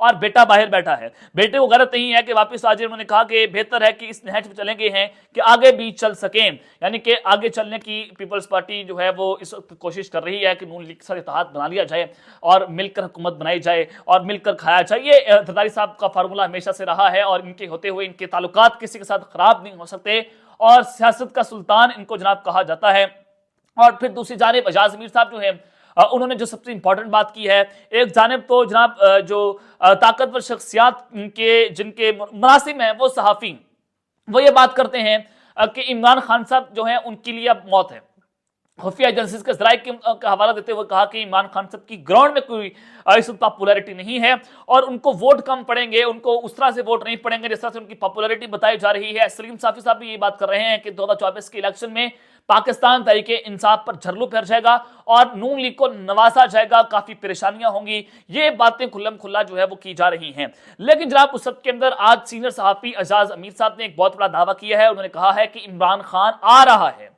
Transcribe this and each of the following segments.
اور بیٹا باہر بیٹھا ہے. بیٹے کو غرض نہیں ہے کہ واپس آ جائے. انہوں نے کہا کہ بہتر ہے کہ اس نہج پہ چلیں گے ہیں کہ آگے بھی چل سکیں, یعنی کہ آگے چلنے کی پیپلز پارٹی جو ہے وہ اس وقت کوشش کر رہی ہے کہ نون لیگ کے ساتھ اتحاد بنا لیا جائے اور مل کر حکومت بنائی جائے اور مل کر کھایا جائے. یہ زرداری صاحب کا فارمولہ ہمیشہ سے رہا ہے اور ان کے ہوتے ہوئے ان کے تعلقات کسی کے ساتھ خراب نہیں ہو سکتے اور سیاست کا سلطان ان کو جناب کہا جاتا ہے. اور پھر دوسری جانب اعجاز امیر صاحب جو ہیں انہوں نے جو سب سے امپورٹنٹ بات کی ہے, ایک جانب تو جناب جو طاقتور شخصیات کے جن کے مناسب ہیں وہ صحافی, وہ یہ بات کرتے ہیں کہ عمران خان صاحب جو ہیں ان کے لیے اب موت ہے. خفیہ ایجنسیز کے ذرائع کا حوالہ دیتے ہوئے کہا کہ عمران خان صاحب کی گراؤنڈ میں کوئی اس وقت پاپولیرٹی نہیں ہے اور ان کو ووٹ کم پڑیں گے, ان کو اس طرح سے ووٹ نہیں پڑیں گے جس طرح سے ان کی پاپولیرٹی بتائی جا رہی ہے. سلیم صافی صاحب بھی یہ بات کر رہے ہیں کہ 2024 کے الیکشن میں پاکستان تحریک انصاف پر جھرلو پھر جائے گا اور نون لیگ کو نوازا جائے گا, کافی پریشانیاں ہوں گی. یہ باتیں کھلم کھلا جو ہے وہ کی جا رہی ہیں. لیکن جناب اس سب کے اندر آج سینئر صحافی اعجاز امیر صاحب نے ایک بہت بڑا دعویٰ کیا ہے. انہوں نے کہا ہے کہ عمران خان آ رہا ہے,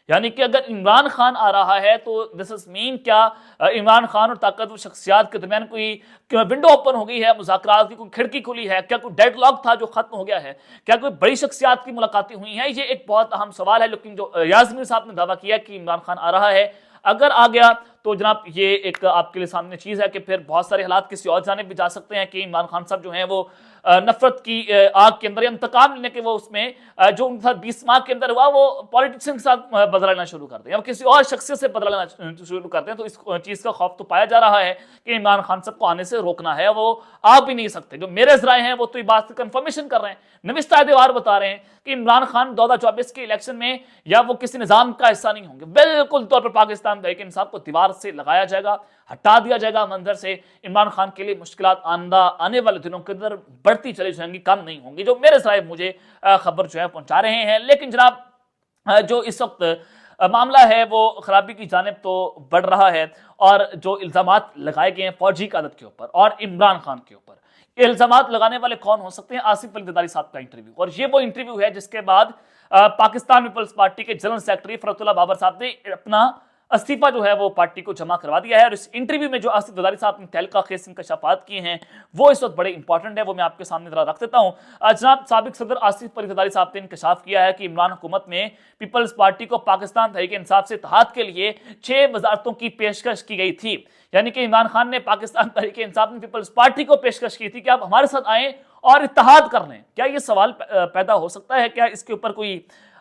یعنی کہ اگر عمران خان آ رہا ہے تو دس از مین کیا عمران خان اور طاقتور شخصیات کے درمیان کوئی ونڈو اوپن ہو گئی ہے, مذاکرات کی کوئی کھڑکی کھلی ہے, کیا کوئی ڈیڈ لاک تھا جو ختم ہو گیا ہے, کیا کوئی بڑی شخصیات کی ملاقاتیں ہوئی ہیں؟ یہ ایک بہت اہم سوال ہے. لیکن جو اعجاز امیر صاحب نے دعویٰ کیا کہ عمران خان آ رہا ہے, اگر آ گیا تو جناب یہ ایک آپ کے لیے سامنے چیز ہے کہ پھر بہت سارے حالات کسی اور جانب بھی جا سکتے ہیں کہ عمران خان صاحب جو ہیں وہ نفرت کی آگ کے اندر انتقام لینے کے وہ اس میں جو ان کے ساتھ 20 ماہ کے اندر ہوا وہ پولیٹیشین کے ساتھ بدلہ لینا شروع کر دیں یا کسی اور شخصیت سے بدلہ لینا شروع کر دیں. تو اس چیز کا خوف تو پایا جا رہا ہے کہ عمران خان صاحب کو آنے سے روکنا ہے, وہ آ بھی نہیں سکتے. جو میرے ذرائع ہیں وہ تو یہ بات کنفرمیشن کر رہے ہیں, نوشتہ دیوار بتا رہے ہیں کہ عمران خان 2024 کے الیکشن میں یا وہ کسی نظام کا حصہ نہیں ہوں گے. بالکل طور پر پاکستان تحریک انصاف کو دیوار سے لگایا جائے گا, ہٹا دیا جائے گا منظر سے. عمران خان کے لیے مشکلات آنے والے دنوں کے اندر بڑھتی چلی جائیں گی, کم نہیں ہوں گی, جو میرے ذرائع مجھے خبر جو ہے پہنچا رہے ہیں. لیکن جناب جو اس وقت معاملہ ہے وہ خرابی کی جانب تو بڑھ رہا ہے اور جو الزامات لگائے گئے ہیں فوجی قیادت کے اوپر اور عمران خان کے اوپر, یہ الزامات لگانے والے کون ہو سکتے ہیں؟ آصف علی زرداری صاحب کا انٹرویو, اور یہ وہ انٹرویو ہے جس کے بعد پاکستان پیپلز پارٹی کے جنرل سیکرٹری فرحت اللہ بابر صاحب نے اپنا استعفیٰ جو ہے وہ پارٹی کو جمع کروا دیا ہے. اور اس انٹرویو میں جو آصف زرداری صاحب نے تہلکہ خیز انکشافات کیے ہیں وہ اس وقت بڑے امپورٹنٹ ہیں, وہ میں آپ کے سامنے ذرا رکھ دیتا ہوں. جناب سابق صدر آصف علی زرداری صاحب نے انکشاف کیا ہے کہ عمران حکومت میں پیپلز پارٹی کو پاکستان تحریک انصاف سے اتحاد کے لیے 6 وزارتوں کی پیشکش کی گئی تھی. یعنی کہ عمران خان نے پاکستان تحریک انصاف میں پیپلز پارٹی کو پیشکش کی تھی کہ آپ ہمارے ساتھ آئیں اور اتحاد کر لیں. کیا یہ سوال پیدا ہو سکتا ہے, کیا اس کے اوپر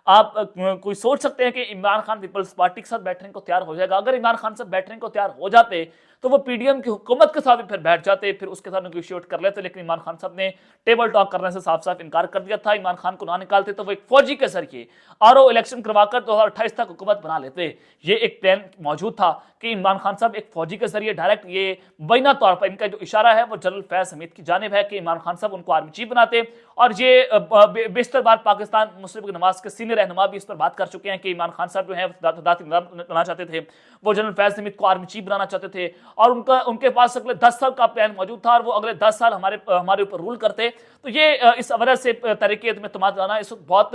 آپ کوئی سوچ سکتے ہیں کہ عمران خان پیپلز پارٹی کے ساتھ بیٹھنے کو تیار ہو جائے گا؟ اگر عمران خان سے بیٹھنے کو تیار ہو جاتے تو وہ پی ڈی ایم کی حکومت کے ساتھ بھی پھر بیٹھ جاتے, پھر اس کے ساتھ نیگوشیٹ کر لیتے. لیکن عمران خان صاحب نے ٹیبل ٹاک کرنے سے صاف صاف انکار کر دیا تھا. عمران خان کو نہ نکالتے تو وہ ایک فوجی کے ذریعے آرو الیکشن کروا کر 2028 تک حکومت بنا لیتے. یہ ایک پلان موجود تھا کہ عمران خان صاحب ایک فوجی کے ذریعے ڈائریکٹ, یہ مبینہ طور پر ان کا جو اشارہ ہے وہ جنرل فیض حمید کی جانب ہے کہ عمران خان صاحب ان کو آرمی چیف بناتے. اور یہ بیشتر بار پاکستان مسلم لیگ نواز کے سینئر رہنما بھی اس پر بات کر چکے ہیں کہ عمران خان صاحب جو ہے ذاتی نظام بنانا چاہتے تھے, وہ جنرل فیض حمید کو آرمی چیف بنانا چاہتے تھے اور ان کے پاس اگلے 10 سال کا پلان موجود تھا اور وہ اگلے 10 سال ہمارے اوپر رول کرتے. تو یہ اس وجہ سے تحریک عدم اعتماد لانا اس وقت بہت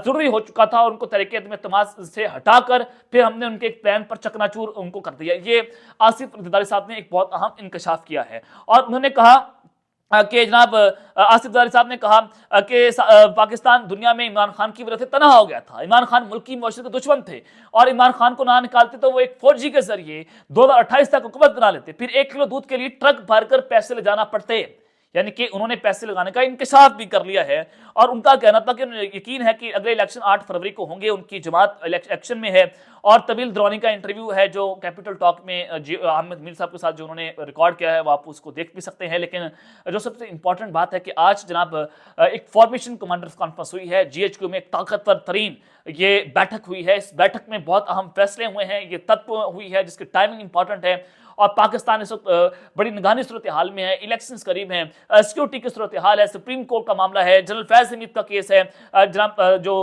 ضروری ہو چکا تھا اور ان کو تحریک عدم اعتماد سے ہٹا کر پھر ہم نے ان کے ایک پلان پر چکنا چور ان کو کر دیا. یہ آصف زرداری صاحب نے ایک بہت اہم انکشاف کیا ہے اور انہوں نے کہا کہ جناب آصف زرداری صاحب نے کہا کہ پاکستان دنیا میں عمران خان کی وجہ سے تنہا ہو گیا تھا. عمران خان ملکی معاشرے کے دشمن تھے اور عمران خان کو نہ نکالتے تو وہ ایک فوجی کے ذریعے 2028 تک حکومت بنا لیتے, پھر 1 کلو دودھ کے لیے ٹرک بھر کر پیسے لے جانا پڑتے. یعنی کہ انہوں نے پیسے لگانے کا انکشاف بھی کر لیا ہے اور ان کا کہنا تھا کہ یقین ہے کہ اگلے الیکشن 8 فروری کو ہوں گے, ان کی جماعت ایکشن میں ہے. اور طویل درانی کا انٹرویو ہے جو کیپٹل ٹاک میں احمد میر صاحب کے ساتھ جو انہوں نے ریکارڈ کیا ہے وہ آپ اس کو دیکھ بھی سکتے ہیں. لیکن جو سب سے امپورٹنٹ بات ہے کہ آج جناب ایک فارمیشن کمانڈرز کانفرنس ہوئی ہے جی ایچ کیو میں, ایک طاقتور ترین یہ بیٹھک ہوئی ہے. اس بیٹھک میں بہت اہم فیصلے ہوئے ہیں, یہ تب ہوئی ہے جس کی ٹائمنگ امپورٹنٹ ہے اور پاکستان اس وقت بڑی نگرانی صورتحال میں ہے. الیکشنز قریب ہیں, سیکورٹی کی صورتحال ہے, سپریم کورٹ کا معاملہ ہے, جنرل فیض حمید کا کیس ہے, جناب جو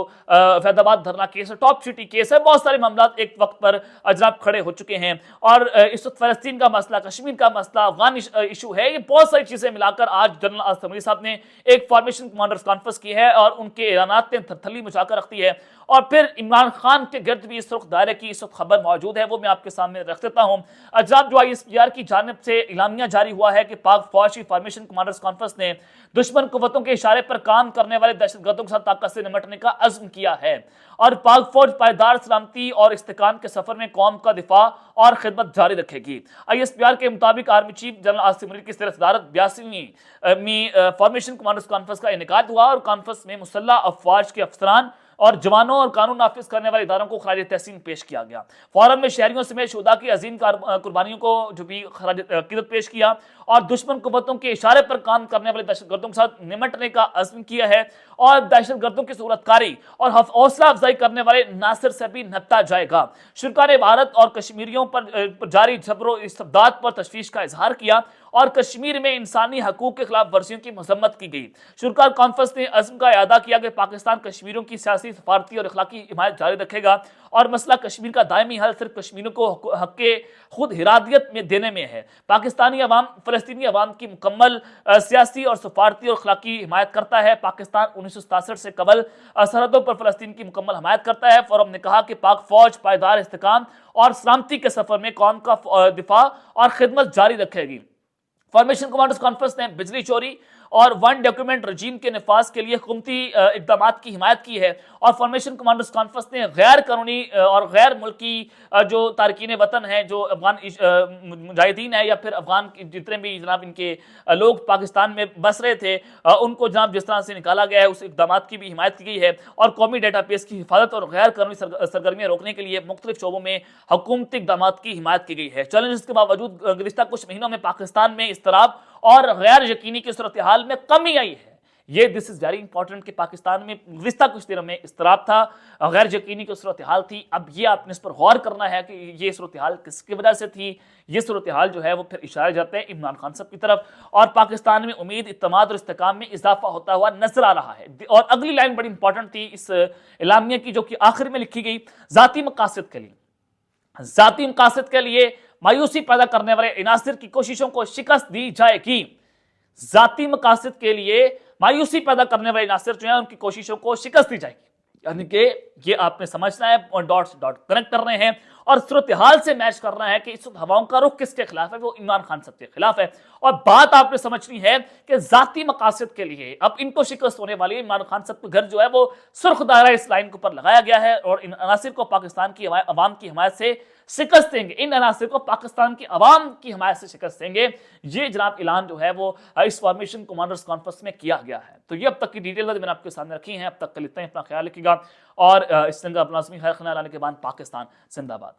فیض آباد دھرنا کیس ہے, ٹاپ سٹی کیس ہے, بہت سارے معاملات ایک وقت پر جناب کھڑے ہو چکے ہیں. اور اس وقت فلسطین کا مسئلہ, کشمیر کا مسئلہ, افغان ایشو ہے, یہ بہت ساری چیزیں ملا کر آج جنرل آصف علی صاحب نے ایک فارمیشن کمانڈرز کانفرنس کی ہے اور ان کے اعلانات نے تھلی مچا کر رکھ دی ہے. اور پھر عمران خان کے گرد بھی اس وقت دائرے کی اس وقت خبر موجود ہے، وہ میں آپ کے سامنے رکھ دیتا ہوں۔ جناب جو ISPR کی جانب سے اعلامیہ جاری ہوا ہے کہ پاک فوج کی فارمیشن کمانڈرز کانفرنس نے دشمن قوتوں کے اشارے پر کام کرنے والے دہشت گردوں کے ساتھ طاقت سے نمٹنے کا عزم کیا ہے، اور پاک فوج پائیدار سلامتی اور استحکام کے سفر میں قوم کا دفاع اور خدمت جاری رکھے گی۔ ISPR کے مطابق army chief general Asim Munir کی زیر صدارت 82ویں فارمیشن کمانڈرز کانفرنس کا انعقاد ہوا، اور کانفرنس میں مسلح افواج کے افسران اور جوانوں اور قانون نافذ کرنے والے اداروں کو خراج تحسین پیش کیا گیا۔ فورم میں شہریوں سمیت شہداء کی عظیم قربانیوں کو جو بھی خراج عقیدت پیش کیا، اور دشمن قوتوں کے اشارے پر کام کرنے والے دہشت گردوں کے ساتھ نمٹنے کا عزم کیا ہے، اور دہشت گردوں کی صورت کاری اور حوصلہ افزائی کرنے والے عناصر سے بھی نپٹا جائے گا۔ شرکاء نے بھارت اور کشمیریوں پر جاری جبر و استبداد پر تشویش کا اظہار کیا، اور کشمیر میں انسانی حقوق کے خلاف ورزیوں کی مذمت کی گئی۔ شرکاء کانفرنس نے عزم کا اعادہ کیا کہ پاکستان کشمیریوں کی سیاسی، سفارتی اور اخلاقی حمایت جاری رکھے گا، اور مسئلہ کشمیر کا دائمی حل صرف کشمیریوں کو حق خود ارادیت میں دینے میں ہے۔ پاکستانی عوام فلسطینی عوام کی مکمل سیاسی اور سفارتی اور اخلاقی حمایت کرتا ہے۔ پاکستان 1967 سے قبل سرحدوں پر فلسطین کی مکمل حمایت کرتا ہے۔ فورم نے کہا کہ پاک فوج پائیدار استحکام اور سلامتی کے سفر میں قوم کا دفاع اور خدمت جاری رکھے گی۔ فارمیشن کمانڈرز کانفرنس نے بجلی چوری اور ون ڈاکیومنٹ رجیم کے نفاذ کے لیے حکومتی اقدامات کی حمایت کی ہے، اور فارمیشن کمانڈرز کانفرنس نے غیر قانونی اور غیر ملکی جو تارکین وطن ہیں، جو افغان مجاہدین ہیں، یا پھر افغان جتنے بھی جناب ان کے لوگ پاکستان میں بس رہے تھے، ان کو جناب جس طرح سے نکالا گیا ہے، اس اقدامات کی بھی حمایت کی گئی ہے، اور قومی ڈیٹا بیس کی حفاظت اور غیر قانونی سرگرمیاں روکنے کے لیے مختلف شعبوں میں حکومتی اقدامات کی حمایت کی گئی ہے۔ چیلنجز کے باوجود گزشتہ کچھ مہینوں میں پاکستان میں اضطراب اور غیر یقینی کی صورتحال میں کمی آئی ہے۔ یہ دس از ویری امپورٹنٹ کہ پاکستان میں گزشتہ کچھ دنوں میں اضطراب تھا، غیر یقینی کی صورتحال تھی۔ اب یہ آپ نے اس پر غور کرنا ہے کہ یہ صورتحال کس کی وجہ سے تھی۔ یہ صورتحال جو ہے وہ پھر اشارے جاتے ہیں عمران خان صاحب کی طرف، اور پاکستان میں امید، اعتماد اور استحکام میں اضافہ ہوتا ہوا نظر آ رہا ہے۔ اور اگلی لائن بڑی امپورٹنٹ تھی اس اعلامیہ کی، جو کہ آخر میں لکھی گئی، ذاتی مقاصد کے لیے مایوسی پیدا کرنے والے عناصر کی کوششوں کو شکست دی جائے گی۔ ذاتی مقاصد کے لیے مایوسی پیدا کرنے والے عناصر جو ہیں، ان کی کوششوں کو شکست دی جائے گی، یعنی کہ یہ آپ نے سمجھنا ہے، اور ڈاٹ سے ڈاٹ کنیکٹ کرنے ہیں، اور صورتحال سے میچ کرنا ہے کہ اس وقت ہواؤں کا رخ کس کے خلاف ہے، وہ عمران خان صاحب کے خلاف ہے۔ اور بات آپ نے سمجھنی ہے کہ ذاتی مقاصد کے لیے اب ان کو شکست ہونے والی ہے۔ عمران خان صاحب کا گھر جو ہے وہ سرخ دائرہ اس لائن کے اوپر لگایا گیا ہے، اور ان عناصر کو پاکستان کی عوام کی حمایت سے شکست دیں گے، ان عناصر کو پاکستان کی عوام کی حمایت سے شکست دیں گے۔ یہ جناب اعلان جو ہے وہ اس فارمیشن کمانڈرز کانفرنس میں کیا گیا ہے۔ تو یہ اب تک کی ڈیٹیل میں نے آپ کے سامنے رکھی ہیں۔ اب تک کے لیے اتنا ہی، اپنا خیال رکھیے گا، اور اس طرح اپنا لازمی خیر خیال آنے کے بعد پاکستان زندہ باد۔